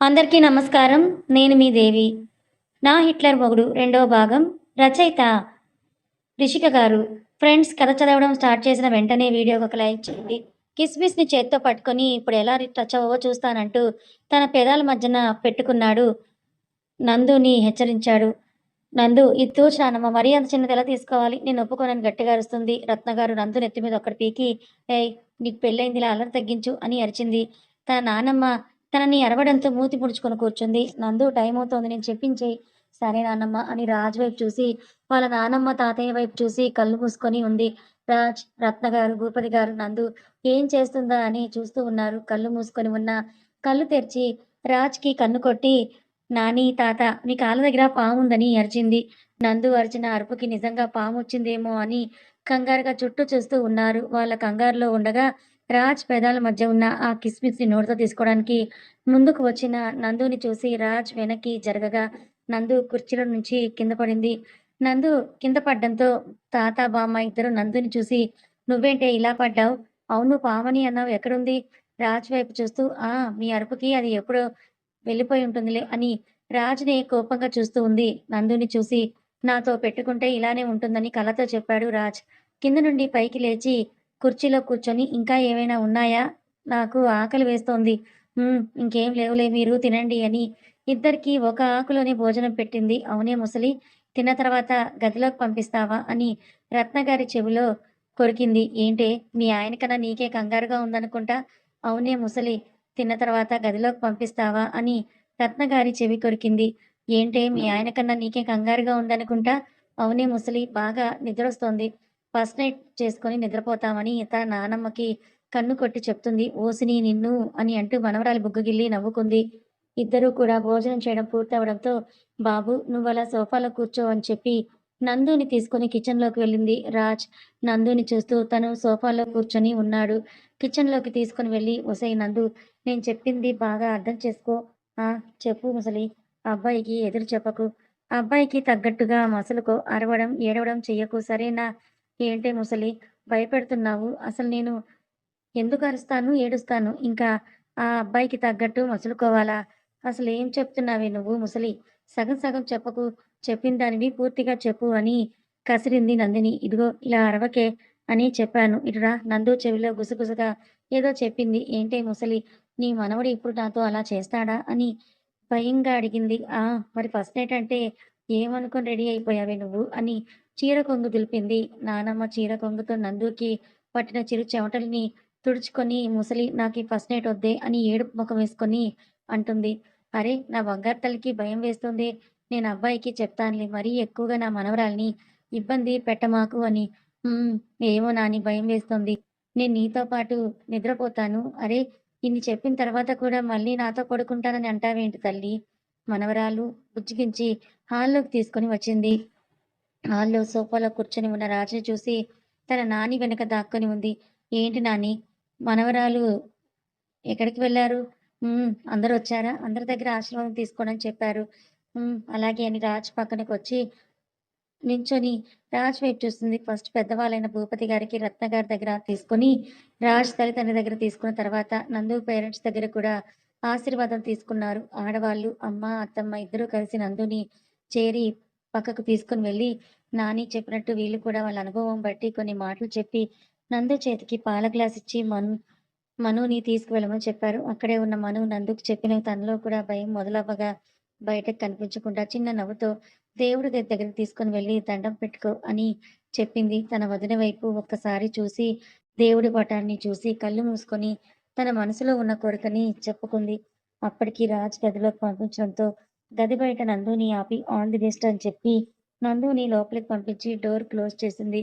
అందరికీ నమస్కారం. నేను మీ దేవి. 'నా హిట్లర్ మొగుడు' రెండవ భాగం. రచయిత రిషిక గారు. ఫ్రెండ్స్, కథ చదవడం స్టార్ట్ చేసిన వెంటనే వీడియోకి ఒక లైక్ చేయండి. కిస్మిస్‌ని చేత్తో పట్టుకొని ఇప్పుడు ఎలా టచ్ అవ్వవో చూస్తానంటూ తన పెదాల మధ్యన పెట్టుకున్నాడు. నందుని హెచ్చరించాడు. నందు, ఇది తూచు నానమ్మ, మరీ అంత చిన్నది ఎలా తీసుకోవాలి? నేను ఒప్పుకోనని గట్టిగా అరుస్తుంది. రత్నగారు నందు నెత్తి మీద ఒక్కటి పీకి, ఏయ్! నీకు పెళ్ళయిందిలే, అల్లరి తగ్గించు అని అరిచింది. తన నానమ్మ తనని అరవడంతో మూతి ముడుచుకొని కూర్చుంది. నందు, టైం అవుతోంది, నేను చెప్పించేయి. సరే నానమ్మ అని రాజ్ వైపు చూసి, వాళ్ళ నానమ్మ తాతయ్య వైపు చూసి కళ్ళు మూసుకొని ఉంది. రాజ్, రత్నగారు, భూపతి గారు నందు ఏం చేస్తుందా అని చూస్తూ ఉన్నారు. కళ్ళు మూసుకొని ఉన్న కళ్ళు తెరిచి రాజ్‌కి కన్ను కొట్టి, నాని, తాత మీ కాళ్ళ దగ్గర పాముందని అరిచింది. నందు అరిచిన అరుపుకి నిజంగా పామొచ్చిందేమో అని కంగారుగా చుట్టూ చూస్తూ ఉన్నారు. వాళ్ళ కంగారులో ఉండగా రాజ్ పెదాల మధ్య ఉన్న ఆ కిస్మిస్‌ని నోటితో తీసుకోవడానికి ముందుకు వచ్చిన నందుని చూసి రాజ్ వెనక్కి జరగగా నందు కుర్చీలో నుంచి కింద పడింది. నందు కింద పడ్డంతో తాత, బామ్మ ఇద్దరు నందుని చూసి, "నువ్వేంటే ఇలా పడ్డావు? అవును, పామని అన్నావు, ఎక్కడుంది?" రాజ్ వైపు చూస్తూ, "ఆ! మీ అరుపుకి అది ఎప్పుడో వెళ్ళిపోయి ఉంటుందిలే" అని రాజుని కోపంగా చూస్తూ ఉంది. నందుని చూసి, "నాతో పెట్టుకుంటే ఇలానే ఉంటుందని కళ్ళతో చెప్పాడు రాజ్." కింద నుండి పైకి లేచి కుర్చీలో కూర్చొని, "ఇంకా ఏమైనా ఉన్నాయా? నాకు ఆకలి వేస్తోంది." ఇంకేం లేవులే, మీరు తినండి" అని ఇద్దరికీ ఒక ఆకులోనే భోజనం పెట్టింది. "అవునే ముసలి, తిన్న తర్వాత గదిలోకి పంపిస్తావా?" అని రత్నగారి చెవిలో కొరికింది. "ఏంటే, మీ ఆయన కన్నా నీకే కంగారుగా ఉందనుకుంటా." "అవునే ముసలి, తిన్న తర్వాత గదిలోకి పంపిస్తావా?" అని రత్నగారి చెవి కొరికింది. "ఏంటే, మీ ఆయన కన్నా నీకే కంగారుగా ఉందనుకుంటా." "అవునే ముసలి, బాగా నిద్రొస్తోంది. ఫస్ట్ నైట్ చేసుకొని నిద్రపోతామని" తన నానమ్మకి కన్ను కొట్టి చెప్తుంది. "ఓసిని నిన్ను" అని అంటూ మనవరాలు బుగ్గగిల్లి నవ్వుకుంది. ఇద్దరూ కూడా భోజనం చేయడం పూర్తవడంతో, "బాబు, నువ్వలా సోఫాలో కూర్చో" అని చెప్పి నందుని తీసుకొని కిచెన్‌లోకి వెళ్ళింది. రాజ్ నందుని చూస్తూ తను సోఫాలో కూర్చొని ఉన్నాడు. కిచెన్‌లోకి తీసుకొని వెళ్ళి, "ఒసేయ్ నందు, నేను చెప్పింది బాగా అర్థం చేసుకో. ఆ! చెప్పు ముసలి. అబ్బాయికి ఎదురు చెప్పకు. అబ్బాయికి తగ్గట్టుగా మసలుకో. అరవడం, ఏడవడం చెయ్యకు. సరేనా?" "ఏంటే ముసలి, భయపెడుతున్నావు? అసలు నేను ఎందుకు అరుస్తాను, ఏడుస్తాను? ఇంకా ఆ అబ్బాయికి తగ్గట్టు మసులుకోవాలా? అసలేం చెప్తున్నావే నువ్వు ముసలి? సగం సగం చెప్పకు. చెప్పిన దానివి పూర్తిగా చెప్పు" అని కసిరింది నందిని. "ఇదిగో ఇలా అరవకే అని చెప్పాను. ఇటు రా." నందు చెవిలో గుసగుసగా ఏదో చెప్పింది. "ఏంటే ముసలి, నీ మనవడు ఇప్పుడు నాతో అలా చేస్తాడా?" అని భయంగా అడిగింది. "ఆ! మరి ఫస్ట్ నైట్ అంటే ఏమనుకోని రెడీ అయిపోయావే నువ్వు?" అని చీర కొంగు దులిపింది. నానమ్మ చీర కొంగుతో నందుకి పట్టిన చిరు చెమటల్ని తుడుచుకొని, "ముసలి, నాకీ ఫస్ట్ నైట్ వద్దే" అని ఏడుపు మొఖం వేసుకొని అంటుంది. "అరె! నా బంగారు తల్లికి భయం వేస్తుందే. నేను అబ్బాయికి చెప్తానులే. మరీ ఎక్కువగా నా మనవరాల్ని ఇబ్బంది పెట్టమాకు" అని. "హ్మ్. ఏమో నాని, భయం వేస్తోంది. నేను నీతో పాటు నిద్రపోతాను." "అరె! ఇన్ని చెప్పిన తర్వాత కూడా మళ్ళీ నాతో పడుకుంటానని అంటావేంటి తల్లీ?" మనవరాలు బుజ్జగించి హాల్లోకి తీసుకొని వచ్చింది. హాల్‌లో సోఫాలో కూర్చొని ఉన్న రాజుని చూసి తన నాని వెనక దాక్కొని ఉంది. "ఏంటి నాని, మనవరాలు ఎక్కడికి వెళ్లారు?" "అందరొచ్చారా? అందరి దగ్గర ఆశీర్వాదం తీసుకోండి" అని చెప్పారు." అలాగే" అని రాజ్ పక్కనకొచ్చి నించొని రాజ్ వైపు చూస్తుంది. ఫస్ట్ పెద్దవాళ్ళైన భూపతి గారికి, రత్న గారి దగ్గర తీసుకొని, రాజ్ తల్లిదండ్రుల దగ్గర తీసుకున్న తర్వాత నందు పేరెంట్స్ దగ్గర కూడా ఆశీర్వాదం తీసుకున్నారు. ఆడవాళ్ళు, అమ్మ, అత్తమ్మ ఇద్దరూ కలిసి నందుని చేరి పక్కకు తీసుకొని వెళ్ళి, నాని చెప్పినట్టు వీళ్ళు కూడా వాళ్ళ అనుభవం బట్టి కొన్ని మాటలు చెప్పి, నందు చేతికి పాల గ్లాస్ ఇచ్చి మనుని తీసుకువెళ్ళమని చెప్పారు. అక్కడే ఉన్న మను నందుకు చెప్పిన తనలో కూడా భయం మొదలవ్వగా బయటకు కనిపించకుండా చిన్న నవ్వుతో దేవుడి గది దగ్గరికి తీసుకొని వెళ్ళి దండం పెట్టుకో అని చెప్పింది. తన వదిన వైపు ఒక్కసారి చూసి, దేవుడి పటాన్ని చూసి కళ్ళు మూసుకొని తన మనసులో ఉన్న కోరికని చెప్పుకుంది. అప్పటికి రాజ్ గదిలోకి పంపించడంతో గది బయట నందుని ఆపి ఆల్ ది బెస్ట్ అని చెప్పి నందుని లోపలికి పంపించి డోర్ క్లోజ్ చేసింది.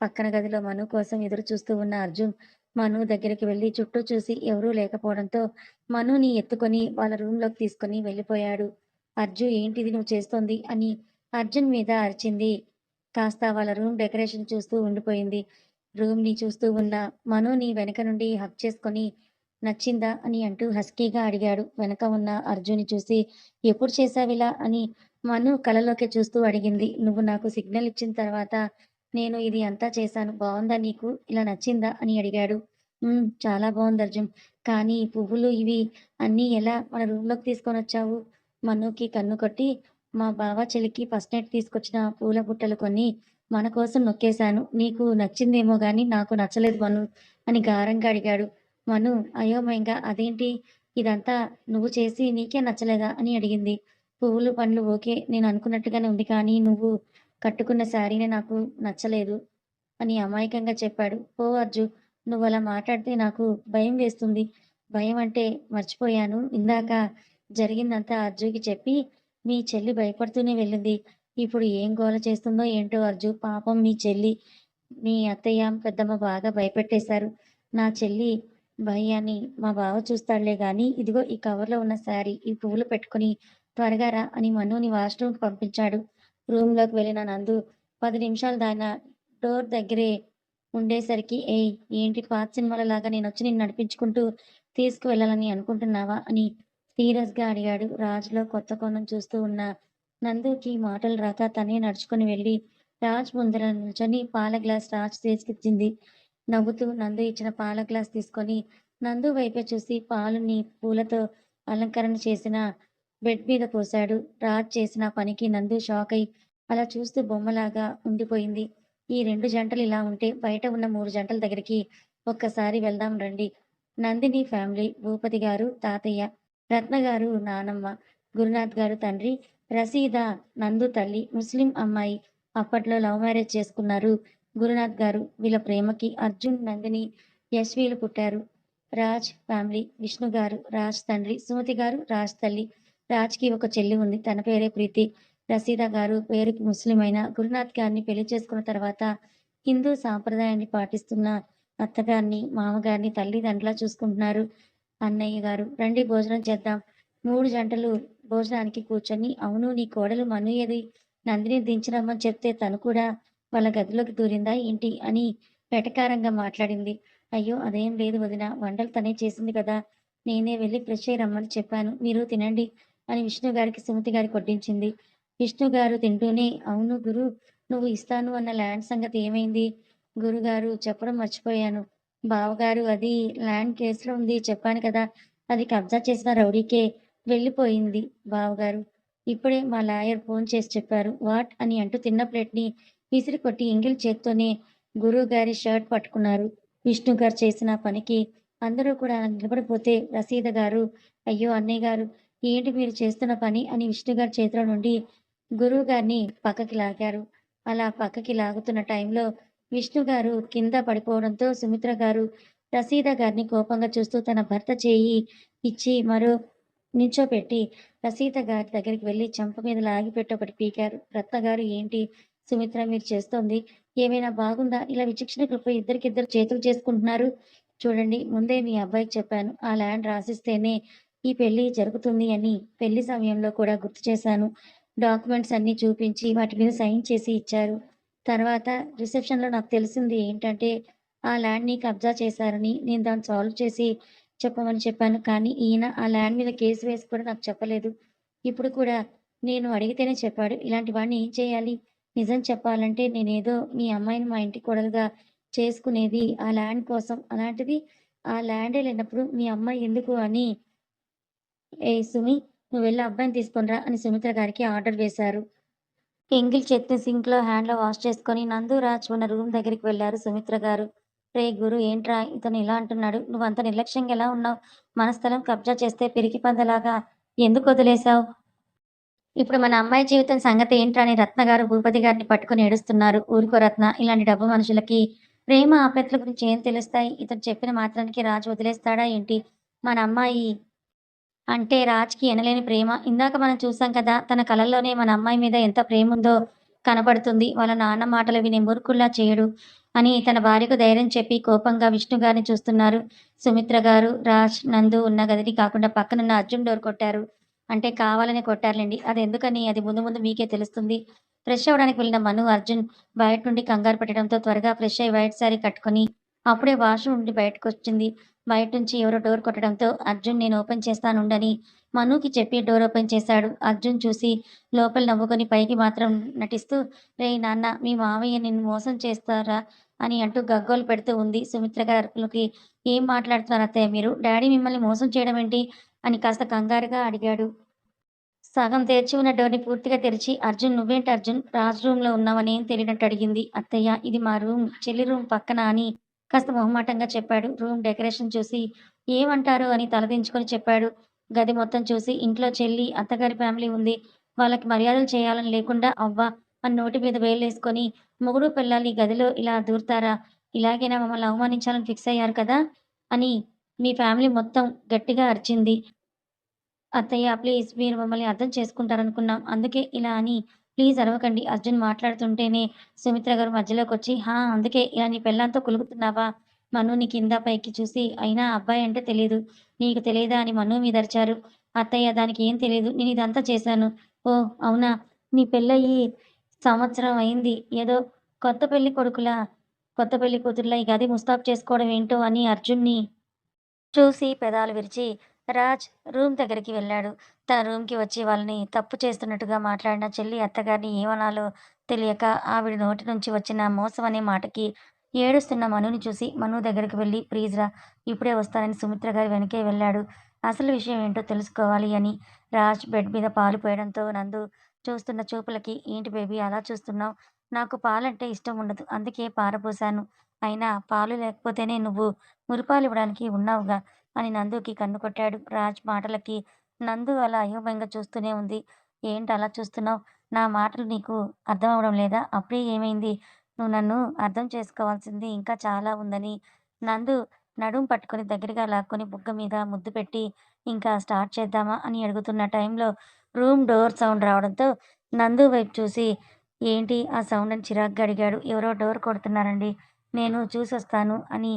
పక్కన గదిలో మను కోసం ఎదురు చూస్తూ ఉన్న అర్జున్ మను దగ్గరికి వెళ్లి చుట్టూ చూసి ఎవరూ లేకపోవడంతో మనుని ఎత్తుకొని వాళ్ళ రూమ్‌లోకి తీసుకొని వెళ్ళిపోయాడు. "అర్జు, ఏంటిది నువ్వు చేస్తోంది?" అని అర్జున్ మీద అరిచింది. కాస్త వాళ్ళ రూమ్ డెకరేషన్ చూస్తూ ఉండిపోయింది. రూమ్‌ని చూస్తూ ఉన్న మనుని వెనక నుండి హగ్ చేసుకొని, "నచ్చిందా?" అని అంటూ హస్కీగా అడిగాడు. వెనక ఉన్న అర్జున్‌ని చూసి, "ఎప్పుడు చేశావిలా?" అని మను కళ్ళలోకి చూస్తూ అడిగింది. "నువ్వు నాకు సిగ్నల్ ఇచ్చిన తర్వాత నేను ఇది అంతా చేశాను. బావుందా నీకు? ఇలా నచ్చిందా?" అని అడిగాడు. చాలా బావుంది అర్జున్. కానీ ఈ పువ్వులు ఇవి అన్నీ ఎలా మన రూమ్‌లోకి తీసుకొనొచ్చావు? మనుకి కన్ను కొట్టి, మా బావ చెల్లికి ఫస్ట్ నైట్ తీసుకొచ్చిన పూల బుట్టలు కొన్ని మన కోసం నొక్కేశాను. నీకు నచ్చిందేమో గానీ నాకు నచ్చలేదు మను అని గారంగా అడిగాడు. మను అయోమయంగా అదేంటి? ఇదంతా నువ్వు చేసి నీకే నచ్చలేదా? అని అడిగింది. పువ్వులు, పండ్లు ఓకే. నేను అనుకున్నట్టుగానే ఉంది కానీ నువ్వు కట్టుకున్న శారీనే నాకు నచ్చలేదు అని అమాయకంగా చెప్పాడు. పో అర్జు, నువ్వలా మాట్లాడితే నాకు భయం వేస్తుంది. భయం అంటే మర్చిపోయాను. ఇందాక జరిగిందంతా అర్జుకి చెప్పి మీ చెల్లి భయపడుతూనే వెళ్ళింది. ఇప్పుడు ఏం గోల చేస్తుందో ఏంటో అర్జు. పాపం మీ చెల్లి, మీ అత్తయ్య, పెద్దమ్మ బాగా భయపెట్టేశారు. నా చెల్లి భయాన్ని మా బావ చూస్తాడులే గానీ, ఇదిగో ఈ కవర్‌లో ఉన్న శారీ, ఈ పువ్వులు పెట్టుకొని త్వరగా రా అని మనుని వాష్‌రూమ్‌కి పంపించాడు. రూమ్‌లోకి వెళ్ళిన నందు 10 నిమిషాలు దానా డోర్ దగ్గరే ఉండేసరికి "ఏయ్! ఏంటి పాత సినిమాలలాగా నేనొచ్చి నిన్ను నడిపించుకుంటూ తీసుకువెళ్ళాలని అనుకుంటున్నావా?" అని సీరియస్‌గా అడిగాడు. రాజ్‌లో కొత్త కోణం చూస్తూ ఉన్న నందుకి మాటలు రాక తనే నడుచుకొని వెళ్ళి రాజ్ ముందర నిల్చొని పాల గ్లాస్ రాజ్ చేతికిచ్చింది. నవ్వుతూ నందు ఇచ్చిన పాల గ్లాస్ తీసుకొని నందు వైపే చూసి పాలుని పూలతో అలంకరణ చేసిన బెడ్ మీద పోశాడు. రాజ్ చేసిన పనికి నందు షాకయి అలా చూస్తూ బొమ్మలాగా ఉండిపోయింది. ఈ 2 జంటలు ఇలా ఉంటే బయట ఉన్న 3 జంటల దగ్గరికి ఒక్కసారి వెళ్దాం రండి. నందిని ఫ్యామిలీ భూపతి గారు తాతయ్య, రత్న గారు నానమ్మ, గురునాథ్ గారు తండ్రి, రసీద నందు తల్లి, ముస్లిం అమ్మాయి. అప్పట్లో లవ్ మ్యారేజ్ చేసుకున్నారు గురునాథ్ గారు. వీళ్ళ ప్రేమకి అర్జున్, నందిని, యశ్వీలు పుట్టారు. రాజ్ ఫ్యామిలీ విష్ణు గారు, రాజ్ తండ్రి, సుమతి గారు, రాజ్ తల్లి. రాజ్‌కి ఒక చెల్లి ఉంది. తన పేరే ప్రీతి. రసీద గారు పేరుకి ముస్లిం అయిన గురునాథ్ గారిని పెళ్లి చేసుకున్న తర్వాత హిందూ సాంప్రదాయాన్ని పాటిస్తున్న అత్తగారిని, మామగారిని తల్లిదండ్రులా చూసుకుంటున్నారు. అన్నయ్య గారు రండి భోజనం చేద్దాం. 3 జంటలు భోజనానికి కూర్చొని అవును నీ కోడలు మను ఏది? నందిని దించిరమ్మని చెప్తే తను కూడా వాళ్ళ గదిలోకి దూరిందా ఏంటి? అని వెటకారంగా మాట్లాడింది. అయ్యో! అదేం లేదు వదిన. వంటలు తనే చేసింది కదా! నేనే వెళ్లి ఫ్రెష్ అయ్యి రమ్మని చెప్పాను. మీరు తినండి అని విష్ణు గారికి, సుమతి గారికి వడ్డించింది. విష్ణు గారు తింటూనే అవును గురు, నువ్వు ఇస్తాను అన్న ల్యాండ్ సంగతి ఏమైంది? గురుగారు చెప్పడం మర్చిపోయాను. బావగారు అది ల్యాండ్ కేసులో ఉంది చెప్పాను కదా! అది కబ్జా చేసిన రౌడీకే వెళ్ళిపోయింది బావగారు. ఇప్పుడే మా లాయర్ ఫోన్ చేసి చెప్పారు. వాట్? అని అంటూ తిన్న ప్లేట్‌ని విసిరి కొట్టి ఎంగిలి చేత్తోనే గురువుగారి షర్ట్ పట్టుకున్నారు. విష్ణు గారు చేసిన పనికి అందరూ కూడా నిలబడిపోతే రసీద గారు, అయ్యో! అన్నయ్య గారు ఏంటి మీరు చేస్తున్న పని అని విష్ణు గారి చేతిలో నుండి గురువుగారిని పక్కకి లాగారు. అలా పక్కకి లాగుతున్న టైంలో విష్ణు గారు కింద పడిపోవడంతో సుమిత్ర గారు రసీద గారిని కోపంగా చూస్తూ తన భర్త చేయి ఇచ్చి మరో నించోపెట్టి రసీత గారి దగ్గరికి వెళ్లి చెంప మీద లాగిపెట్టి ఒకటి పీకారు. రత్న గారు ఏంటి సుమిత్ర మీరు చేస్తోంది? ఏమైనా బాగుందా? ఇలా విచక్షణకు పోయి ఇద్దరికిద్దరు చేతులు చేసుకుంటున్నారు. చూడండి ముందే మీ అబ్బాయికి చెప్పాను. ఆ ల్యాండ్ రాసిస్తేనే ఈ పెళ్లి జరుగుతుంది అని పెళ్లి సమయంలో కూడా గుర్తు చేశాను. డాక్యుమెంట్స్ అన్నీ చూపించి వాటి మీద సైన్ చేసి ఇచ్చారు. తర్వాత రిసెప్షన్‌లో నాకు తెలిసింది ఏంటంటే ఆ ల్యాండ్‌ని కబ్జా చేశారని. నేను దాన్ని సాల్వ్ చేసి చెప్పమని చెప్పాను. కానీ ఈయన ఆ ల్యాండ్ మీద కేసు వేసి కూడా నాకు చెప్పలేదు. ఇప్పుడు కూడా నేను అడిగితేనే చెప్పాడు. ఇలాంటి వాడిని ఏం చేయాలి? నిజం చెప్పాలంటే నేనేదో మీ అమ్మాయిని మా ఇంటి కోడలుగా చేసుకునేది ఆ ల్యాండ్ కోసం. అలాంటిది ఆ ల్యాండే లేనప్పుడు మీ అమ్మాయి ఎందుకు అని "ఏయ్ సుమి నువ్వెళ్ళి అబ్బాయిని తీసుకొని రా" అని సుమిత్ర గారికి ఆర్డర్ వేశారు. ఎంగిల్ చేత్తో సింక్‌లో హ్యాండ్‌లో వాష్ చేసుకొని నందు, రాజ్ ఉన్న రూమ్ దగ్గరికి వెళ్లారు సుమిత్ర గారు. రేయ్ గురు ఏంట్రా ఇతను ఇలా అంటున్నాడు? నువ్వంత నిర్లక్ష్యంగా ఎలా ఉన్నావు? మన స్థలం కబ్జా చేస్తే పిరికి పందిలాగా ఎందుకు వదిలేశావు? ఇప్పుడు మన అమ్మాయి జీవితం సంగతి ఏంట్రా అని రత్న గారు భూపతి గారిని పట్టుకొని ఏడుస్తున్నారు. ఊరుకో రత్న, ఇలాంటి డబ్బు మనుషులకి ప్రేమ ఆప్యాయతల గురించి ఏం తెలుస్తాయి? ఇతను చెప్పిన మాత్రానికి రాజు వదిలేస్తాడా ఏంటి? మన అమ్మాయి అంటే రాజ్‌కి ఎనలేని ప్రేమ. ఇందాక మనం చూసాం కదా! తన కలల్లోనే మన అమ్మాయి మీద ఎంత ప్రేముందో కనబడుతుంది. వాళ్ళ నాన్న మాటలు విని మూర్ఖుల్లా చేయడు అని తన భార్యకు ధైర్యం చెప్పి కోపంగా విష్ణు గారిని చూస్తున్నారు. సుమిత్ర గారు, రాజ్, నందు ఉన్న గదిని కాకుండా పక్కనున్న అర్జున్ డోర్ కొట్టారు. అంటే కావాలనే కొట్టారులెండి. అదెందుకని అది ముందు ముందు మీకే తెలుస్తుంది. ఫ్రెష్ అవ్వడానికి వెళ్ళిన మను, అర్జున్ బయట నుండి కంగారు పెట్టడంతో త్వరగా ఫ్రెష్ అయ్యి వైట్ శారీ కట్టుకొని అప్పుడే వాష్‌రూమ్ నుండి బయటకొచ్చింది. బయట నుంచి ఎవరో డోర్ కొట్టడంతో అర్జున్ నేను ఓపెన్ చేస్తానుండని మనుకి చెప్పి డోర్ ఓపెన్ చేశాడు. అర్జున్ చూసి లోపల నవ్వుకొని పైకి మాత్రం నటిస్తూ రేయ్ నాన్న మీ మావయ్య నిన్ను మోసం చేస్తారా అని అంటూ గగ్గోలు పెడుతూ ఉంది. సుమిత్ర గారి అరుపులకి ఏం మాట్లాడుతున్నారు అత్తయ్య మీరు? డాడీ మిమ్మల్ని మోసం చేయడం ఏంటి? అని కాస్త కంగారుగా అడిగాడు. సగం తెరిచి ఉన్న డోర్‌ని పూర్తిగా తెరిచి, "అర్జున్ నువ్వేంటి అర్జున్ రాజ్ రూమ్‌లో ఉన్నావని ఏం తెలియనట్టు అడిగింది." "అత్తయ్య ఇది మా రూమ్. చెల్లి రూమ్ పక్కన" అని కాస్త మొహమాటంగా చెప్పాడు. రూమ్ డెకరేషన్ చూసి, "ఏమంటారు?" అని తలదించుకొని చెప్పాడు. గది మొత్తం చూసి, "ఇంట్లో చెల్లి, అత్తగారి ఫ్యామిలీ ఉంది. వాళ్ళకి మర్యాదలు చేయాలని లేకుండా అవ్వ" అని నోటి మీద వేలేసుకొని, "మొగుడు పెళ్ళాలు ఈ గదిలో ఇలా దూరుతారా? ఇలాగేనా మమ్మల్ని అవమానించాలని ఫిక్స్ అయ్యారు కదా!" అని మీ ఫ్యామిలీ మొత్తం గట్టిగా అరిచింది. అత్తయ్య ప్లీజ్ మీరు మమ్మల్ని అర్థం చేసుకుంటారనుకున్నాం. అందుకే ఇలా అని ప్లీజ్ అరవకండి. అర్జున్ మాట్లాడుతుంటేనే సుమిత్ర గారు మధ్యలోకొచ్చి, అందుకే ఇలా నీ పెళ్ళాంతో కులుకుతున్నావా? మనుని కింద పైకి చూసి, అయినా అబ్బాయి అంటే తెలీదు. నీకు తెలీదా అని మను మీదరిచారు. అత్తయ్య దానికి ఏం తెలీదు. నేనిదంతా చేశాను. ఓహ్! అవునా? నీ పెళ్ళయ్యి సంవత్సరం అయింది. ఏదో కొత్త పెళ్లి కొడుకులా, కొత్త పెళ్లి కూతురులా ఈ గది ముస్తాబు చేసుకోవడం ఏంటో అని అర్జున్‌ని చూసి పెదాలు విరిచి, రాజ్ రూమ్ దగ్గరికి వెళ్ళాడు. తన రూమ్‌కి వచ్చి వాళ్ళని తప్పు చేస్తున్నట్టుగా మాట్లాడిన చెల్లి అత్తగారిని ఏమనాలో తెలియక ఆవిడ నోటి నుంచి వచ్చిన మోసం అనే మాటకి ఏడుస్తున్న మనుని చూసి మను దగ్గరికి వెళ్లి ప్లీజ్ రా! ఇప్పుడే వస్తానని సుమిత్ర గారి వెనకే వెళ్ళాడు. అసలు విషయం ఏంటో తెలుసుకోవాలి అని. రాజ్ బెడ్ మీద పాలు పోయడంతో నందు చూస్తున్న చూపులకి ఏంటి బేబీ అలా చూస్తున్నావు? నాకు పాలంటే ఇష్టం ఉండదు. అందుకే పారబోసాను. అయినా పాలు లేకపోతేనే నువ్వు మురిపాలివ్వడానికి ఉన్నావుగా అని నందుకి కన్ను కొట్టాడు. రాజ్ మాటలకి నందు అలా అయోమయంగా చూస్తూనే ఉంది. ఏంటలా చూస్తున్నావు? నా మాటలు నీకు అర్థం అవ్వడం లేదా? అప్పుడే ఏమైంది? నువ్వు నన్ను అర్థం చేసుకోవాల్సింది ఇంకా చాలా ఉందని నందు నడుం పట్టుకొని దగ్గరగా లాక్కొని బుగ్గ మీద ముద్దు పెట్టి ఇంకా స్టార్ట్ చేద్దామా అని అడుగుతున్న టైంలో రూమ్ డోర్ సౌండ్ రావడంతో నందు వైపు చూసి ఏంటి ఆ సౌండ్ అని చిరాగ్గా అడిగాడు. ఎవరో డోర్ కొడుతున్నారండి. నేను చూసొస్తాను అని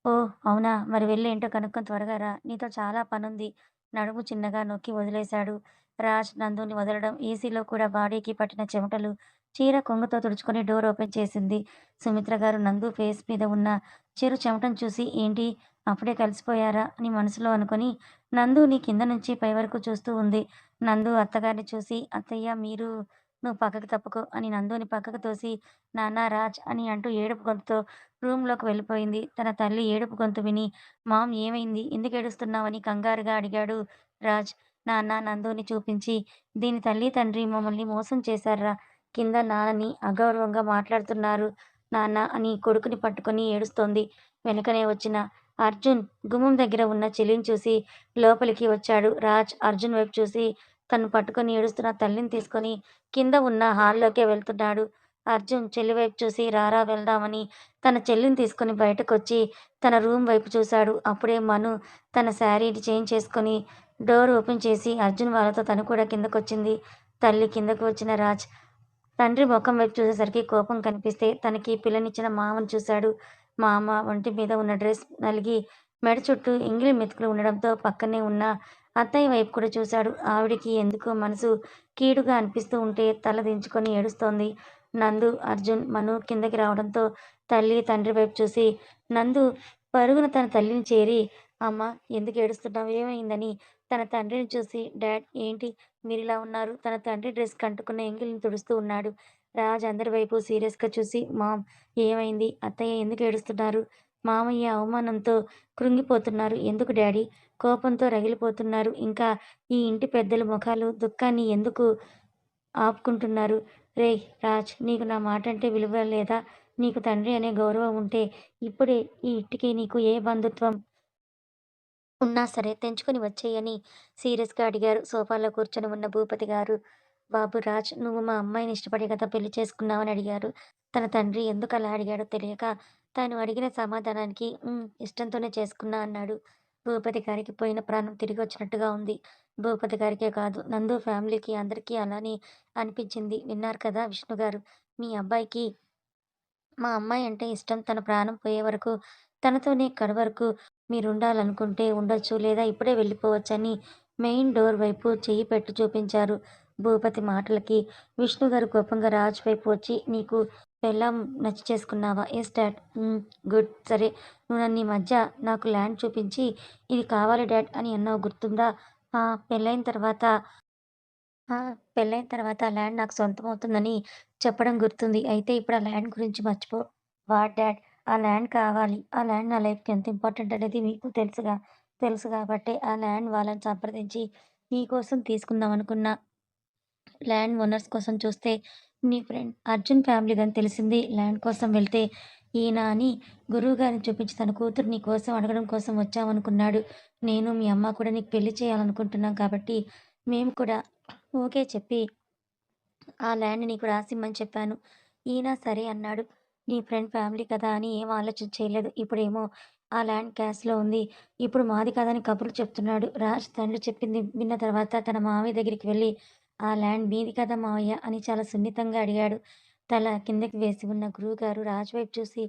ఓహ్! అవునా? మరి వెళ్లి ఏంటో కనుక్కొని త్వరగా రా. నీతో చాలా పనుంది. నడుము చిన్నగా నొక్కి వదిలేశాడు. రాజ్ నందుని వదలడం ఏసీలో కూడా బాడీకి పట్టిన చెమటలు చీర కొంగుతో తుడుచుకొని డోర్ ఓపెన్ చేసింది. సుమిత్ర గారు నందు ఫేస్ మీద ఉన్న చిరు చెమటను చూసి ఏంటి అప్పుడే కలిసిపోయారా అని మనసులో అనుకొని నందుని కింద నుంచి పై వరకు చూస్తూ ఉంది. నందు అత్తగారిని చూసి అత్తయ్య మీరు నువ్వు పక్కకి తప్పుకో అని నందుని పక్కకు తోసి నాన్న రాజ్ అని అంటూ ఏడుపు గొంతుతో రూమ్‌లోకి వెళ్ళిపోయింది. తన తల్లి ఏడుపు గొంతు విని, "మామ్ ఏమైంది? ఎందుకేడుస్తున్నావని?" కంగారుగా అడిగాడు రాజ్. నాన్న నందుని చూపించి, "దీని తల్లి, తండ్రి మమ్మల్ని మోసం చేశార్రా. కింద నాన్నని అగౌరవంగా మాట్లాడుతున్నారు నాన్న" అని కొడుకుని పట్టుకొని ఏడుస్తోంది. వెనుకనే వచ్చిన అర్జున్ గుమ్మం దగ్గర ఉన్న చెల్లిని చూసి లోపలికి వచ్చాడు. రాజ్ అర్జున్ వైపు చూసి తను పట్టుకొని ఏడుస్తున్న తల్లిని తీసుకొని కింద ఉన్న హాల్‌లోకే వెళ్తున్నాడు. అర్జున్ చెల్లి వైపు చూసి రారా వెళ్దామని తన చెల్లిని తీసుకొని బయటకొచ్చి తన రూమ్ వైపు చూశాడు. అప్పుడే మను తన శారీని చేంజ్ చేసుకొని డోర్ ఓపెన్ చేసి అర్జున్ వాళ్ళతో తను కూడా కిందకొచ్చింది. తల్లి కిందకు వచ్చిన రాజ్ తండ్రి మొఖం వైపు చూసేసరికి కోపం కనిపిస్తే తనకి పిల్లనిచ్చిన మామను చూశాడు. మామ ఒంటి మీద ఉన్న డ్రెస్ నలిగి మెడ చుట్టూ ఎంగిలి మెతుకులు ఉండడంతో పక్కనే ఉన్న అత్తయ్య వైపు కూడా చూశాడు. ఆవిడకి ఎందుకో మనసు కీడుగా అనిపిస్తూ ఉంటే తల దించుకొని ఏడుస్తోంది. నందు, అర్జున్, మను కిందకి రావడంతో తల్లి, తండ్రి వైపు చూసి నందు పరుగున తన తల్లిని చేరి అమ్మ ఎందుకు ఏడుస్తున్నావు? ఏమైందని తన తండ్రిని చూసి డాడ్ ఏంటి మీరిలా ఉన్నారు? తన తండ్రి డ్రెస్‌కి అంటుకున్న ఎంగిలిని తుడుస్తూ ఉన్నాడు. రాజ్ అందరి వైపు సీరియస్‌గా చూసి మామ్ ఏమైంది? అత్తయ్య ఎందుకు ఏడుస్తున్నారు? మామయ్య అవమానంతో కృంగిపోతున్నారు. ఎందుకు డాడీ? కోపంతో రగిలిపోతున్నారు. ఇంకా ఈ ఇంటి పెద్దల మొఖాలు దుఃఖాన్ని ఎందుకు ఆపుకుంటున్నారు? రేయ్ రాజ్ నీకు నా మాటంటే విలువ లేదా? నీకు తండ్రి అనే గౌరవం ఉంటే ఇప్పుడే ఈ ఇంటికి నీకు ఏ బంధుత్వం ఉన్నా సరే తెంచుకొని వచ్చెయ్యని సీరియస్‌గా అడిగారు. సోఫాలో కూర్చొని ఉన్న భూపతి గారు. బాబు రాజ్ నువ్వు మా అమ్మాయిని ఇష్టపడే కదా పెళ్లి చేసుకున్నావని అడిగారు. తన తండ్రి ఎందుకలా అడిగాడో తెలియక తాను అడిగిన సమాధానానికి ఇష్టంతోనే చేసుకున్నా అన్నాడు. భూపతి గారికి పోయిన ప్రాణం తిరిగొచ్చినట్టుగా ఉంది. భూపతి గారికే కాదు నందు ఫ్యామిలీకి అందరికీ అలానే అనిపించింది. విన్నారు కదా విష్ణు గారు. మీ అబ్బాయికి మా అమ్మాయి అంటే ఇష్టం. తన ప్రాణం పోయే వరకు తనతోనే కడవరకు మీరుండాలనుకుంటే ఉండొచ్చు. లేదా ఇప్పుడే వెళ్ళిపోవచ్చని మెయిన్ డోర్ వైపు చెయ్యి పెట్టి చూపించారు. భూపతి మాటలకి విష్ణుగారు కోపంగా రాజ్ వైపు వచ్చి నీకు పెళ్ళాం నచ్చి చేసుకున్నావా? Yes dad. గుడ్. సరే నువ్వు నన్ను ఈ మధ్య నాకు ల్యాండ్ చూపించి ఇది కావాలి డాడ్ అని అన్నావు గుర్తుందా? ఆ! పెళ్ళైన తర్వాత ఆ! పెళ్ళైన తర్వాత ఆ ల్యాండ్ నాకు సొంతమవుతుందని చెప్పడం గుర్తుంది. అయితే ఇప్పుడు ఆ ల్యాండ్ గురించి మర్చిపో. What dad? ఆ ల్యాండ్ కావాలి. ఆ ల్యాండ్ నా లైఫ్‌కి ఎంత ఇంపార్టెంట్ అనేది మీకు తెలుసుగా. తెలుసు కాబట్టే ఆ ల్యాండ్ వాళ్ళని సంప్రదించి నీకోసం తీసుకుందామనుకున్నా. ల్యాండ్ ఓనర్స్ కోసం చూస్తే నీ ఫ్రెండ్ అర్జున్ ఫ్యామిలీదని తెలిసింది. ల్యాండ్ కోసం వెళ్తే ఈయన అని గురువుగారిని చూపించి తన కూతురు నీ కోసం అడగడం కోసం వచ్చామనుకున్నాడు. నేను, మీ అమ్మ కూడా నీకు పెళ్లి చేయాలనుకుంటున్నాం కాబట్టి మేము కూడా ఓకే చెప్పి ఆ ల్యాండ్ నీకు రాసిమ్మని చెప్పాను. ఈయన సరే అన్నాడు. నీ ఫ్రెండ్ ఫ్యామిలీ కదా అని ఏం ఆలోచన చేయలేదు. ఇప్పుడేమో ఆ ల్యాండ్ క్యాష్‌లో ఉంది. ఇప్పుడు మాది కాదని కబుర్లు చెప్తున్నాడు. రాజ్ తండ్రి చెప్పింది విన్న తర్వాత తన మావయ్య దగ్గరికి వెళ్లి, "ఆ ల్యాండ్ మీది కదా మావయ్య" అని చాలా సున్నితంగా అడిగాడు. తల కిందకి వేసి ఉన్న గురువుగారు రాజ్ వైపు చూసి,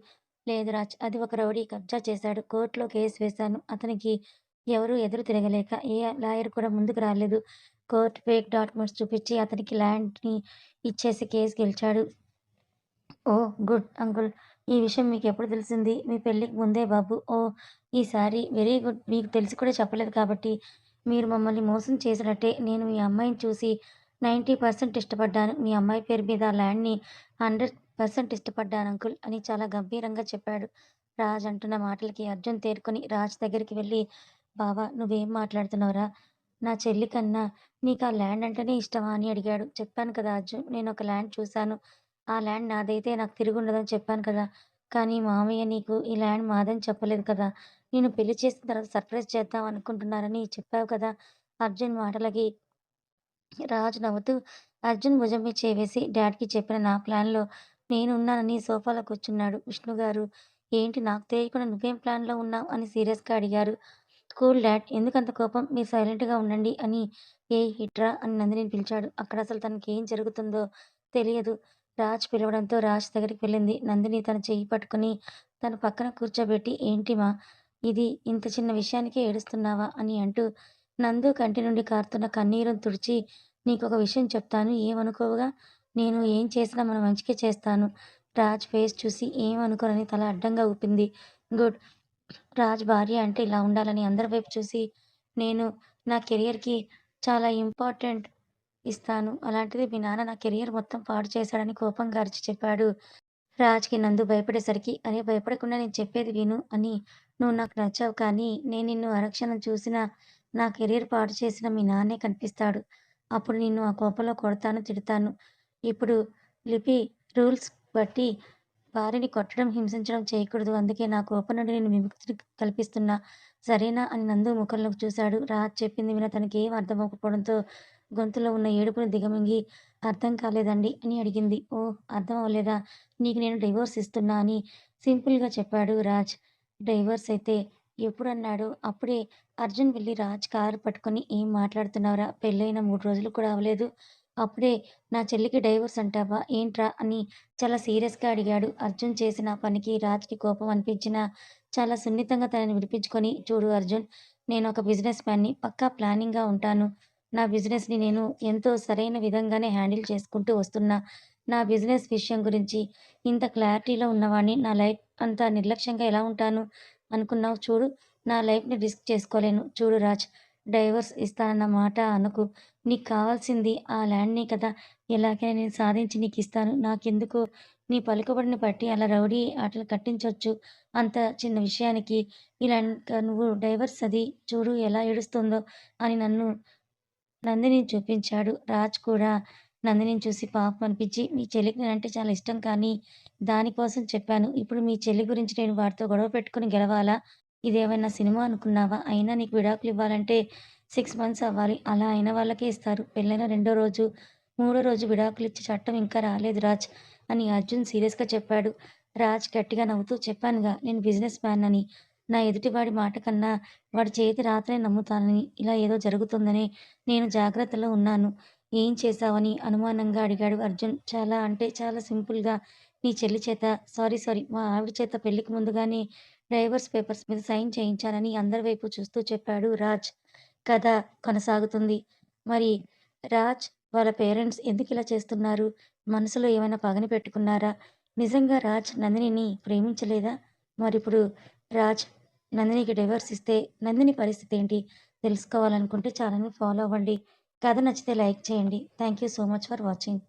"లేదు రాజ్, అది ఒక రౌడీ కబ్జా చేశాడు. కోర్టులో కేస్ వేశాను. అతనికి ఎవరు ఎదురు తిరగలేక ఏ లాయర్ కూడా ముందుకు రాలేదు. కోర్ట్ ఫేక్ డాక్యుమెంట్స్ చూపించి అతనికి ల్యాండ్‌ని ఇచ్చేసి కేస్ గెలిచాడు." ఓహ్! Good uncle. ఈ విషయం మీకెప్పుడు తెలిసింది? మీ పెళ్ళికి ముందే బాబు. ఓహ్! ఈసారి వెరీ గుడ్. మీకు తెలిసి కూడా చెప్పలేదు కాబట్టి మీరు మమ్మల్ని మోసం చేసినట్టే. నేను మీ అమ్మాయిని చూసి 90% ఇష్టపడ్డాను. మీ అమ్మాయి పేరు మీద ఆ ల్యాండ్‌ని 100% ఇష్టపడ్డాను అంకుల్ అని చాలా గంభీరంగా చెప్పాడు. రాజ్ అంటున్న మాటలకి అర్జున్ తేరుకొని రాజ్ దగ్గరికి వెళ్లి, "బావ నువ్వేం మాట్లాడుతున్నావురా? నా చెల్లి కన్నా నీకా ల్యాండ్ అంటేనే ఇష్టమా?" అని అడిగాడు. "చెప్పాను కదా అర్జున్, నేనొక ల్యాండ్ చూసాను. ఆ ల్యాండ్ నాదైతే నాకు తిరుగుండదని చెప్పాను కదా! కానీ మామయ్య నీకు ఈ ల్యాండ్ మాదని చెప్పలేదు కదా! నిన్ను పెళ్లి చేసిన తర్వాత సర్ప్రైజ్ చేద్దాం అనుకుంటున్నారని చెప్పావు కదా!" అర్జున్ మాటలకి రాజు నవ్వుతూ అర్జున్ భుజం మీద చేయి వేసి డాడ్‌కి చెప్పిన నా ప్లాన్‌లో నేనున్నానని సోఫాలో కూర్చున్నాడు. విష్ణు గారు, "ఏంటి నాకు తెలియకుండా నువ్వేం ప్లాన్‌లో ఉన్నావు?" అని సీరియస్‌గా అడిగారు. Cool dad. ఎందుకంత కోపం? మీరు సైలెంట్‌గా ఉండండి అని ఏయ్! ఇట్రా అని నందినిని పిలిచాడు. అక్కడసలు తనకేం జరుగుతుందో తెలియదు. రాజ్ పిలవడంతో రాజ్ దగ్గరికి వెళ్ళింది. నందిని తన చెయ్యి పట్టుకొని తన పక్కన కూర్చోబెట్టి ఏంటి మా ఇది ఇంత చిన్న విషయానికే ఏడుస్తున్నావా? అని అంటూ నందు కంటి నుండి కారుతున్న కన్నీరుని తుడిచి నీకొక విషయం చెప్తాను ఏమనుకోవుగా? నేను ఏం చేసినా మన మంచికే చేస్తాను. రాజ్ ఫేస్ చూసి ఏమనుకోనని తల అడ్డంగా ఊపింది. గుడ్. రాజ్ భార్య అంటే ఇలా ఉండాలని అందరి వైపు చూసి, నేను నా కెరియర్‌కి చాలా ఇంపార్టెంట్ ఇస్తాను. అలాంటిది మీ నాన్న నా కెరియర్ మొత్తం పాడు చేశాడని కోపంగా అరిచి చెప్పాడు. రాజ్‌కి నందు భయపడేసరికి, "అరే! భయపడకుండా నేను చెప్పేది విను" అని, "నువ్వు నాకు నచ్చావు కానీ, నేను నిన్ను అరక్షణం చూసినా నా కెరియర్ పాడు చేసిన మీ నాన్నే కనిపిస్తాడు. అప్పుడు నిన్ను ఆ కోపంలో కొడతాను, తిడతాను. ఇప్పుడు లిపి రూల్స్ బట్టి భార్యని కొట్టడం, హింసించడం చేయకూడదు. అందుకే నా కోపం నుండి నేను విముక్తిని కల్పిస్తున్నా. సరేనా?" అని నందు ముఖంలోకి చూశాడు. రాజ్ చెప్పింది విన్న తనకేం అర్థం అవ్వకపోవడంతో గొంతులో ఉన్న ఏడుపుని దిగమింగి, "అర్థం కాలేదండి" అని అడిగింది. "ఓహ్! అర్థం అవ్వలేదా? నీకు నేను డివోర్స్ ఇస్తున్నా" అని సింపుల్‌గా చెప్పాడు రాజ్. "డైవోర్స్ అయితే ఎప్పుడన్నాడు?" అప్పుడే అర్జున్ వెళ్లి రాజ్ కారు పట్టుకొని, "ఏం మాట్లాడుతున్నావురా? పెళ్లయిన 3 రోజులు కూడా అవ్వలేదు. అప్పుడే నా చెల్లికి డైవోర్స్ అంటావా? ఏంట్రా?" అని చాలా సీరియస్‌గా అడిగాడు. అర్జున్ చేసిన పనికి రాజ్‌కి కోపం అనిపించినా చాలా సున్నితంగా తనని విడిపించుకొని, "చూడు అర్జున్, నేనొక బిజినెస్ మ్యాన్‌ని. పక్కా ప్లానింగ్‌గా ఉంటాను. నా బిజినెస్‌ని నేను ఎంతో సరైన విధంగానే హ్యాండిల్ చేసుకుంటూ వస్తున్నా. నా బిజినెస్ విషయం గురించి ఇంత క్లారిటీలో ఉన్నవాడిని నా లైఫ్ అంతా నిర్లక్ష్యంగా ఎలా ఉంటాను అనుకున్నావు? చూడు, నా లైఫ్‌ని రిస్క్ చేసుకోలేను. చూడు రాజ్, డైవోర్స్ ఇస్తానన్న మాట అనకు. నీకు కావాల్సింది ఆ ల్యాండ్‌నే కదా! ఎలాగైనా నేను సాధించి నీకిస్తాను. నాకెందుకో నీ పలుకుబడిని బట్టి అలా రౌడీ ఆటలు కట్టించొచ్చు. అంత చిన్న విషయానికి ఇలా ఇంకా నువ్వు డైవోర్స్ అది చూడు ఎలా ఏడుస్తుందో" అని నందినిని చూపించాడు. రాజ్ కూడా నందినిని చూసి పాపం అనిపించి, "మీ చెల్లికి నేనంటే చాలా ఇష్టం కానీ, దానికోసం చెప్పాను. ఇప్పుడు మీ చెల్లి గురించి నేను వాడితో గొడవ పెట్టుకొని గెలవాలా? ఇదేమైనా సినిమా అనుకున్నావా? అయినా నీకు విడాకులు ఇవ్వాలంటే 6 మంత్స్ అవ్వాలి. అలా అయిన వాళ్ళకే ఇస్తారు. పెళ్ళైన రెండో రోజు, మూడో రోజు విడాకులిచ్చే చట్టం ఇంకా రాలేదు రాజ్" అని అర్జున్ సీరియస్‌గా చెప్పాడు. రాజ్ గట్టిగా నవ్వుతూ, "చెప్పానుగా నేను బిజినెస్ మ్యాన్ అని. నా ఎదుటివాడి మాట కన్నా వాడి చేతి రాతనే నమ్ముతానని. ఇలా ఏదో జరుగుతుందని నేను జాగ్రత్తలో ఉన్నాను." "ఏం చేశావని?" అనుమానంగా అడిగాడు అర్జున్. చాలా అంటే చాలా సింపుల్‌గా నీ చెల్లి చేత సారీ మా ఆవిడ చేత పెళ్ళికి ముందుగానే డైవోర్స్ పేపర్స్ మీద సైన్ చేయించానని అందరి వైపు చూస్తూ చెప్పాడు రాజ్. కథ కొనసాగుతుంది. మరి రాజ్ వాళ్ళ పేరెంట్స్ ఎందుకిలా చేస్తున్నారు? మనసులో ఏమైనా పగని పెట్టుకున్నారా? నిజంగా రాజ్ నందినిని ప్రేమించలేదా? మరిప్పుడు రాజ్ నందినికి డైవర్స్ ఇస్తే నందిని పరిస్థితి ఏంటి? తెలుసుకోవాలనుకుంటే ఛానల్‌ని ఫాలో అవ్వండి. కథ నచ్చితే లైక్ చేయండి. Thank you so much for watching.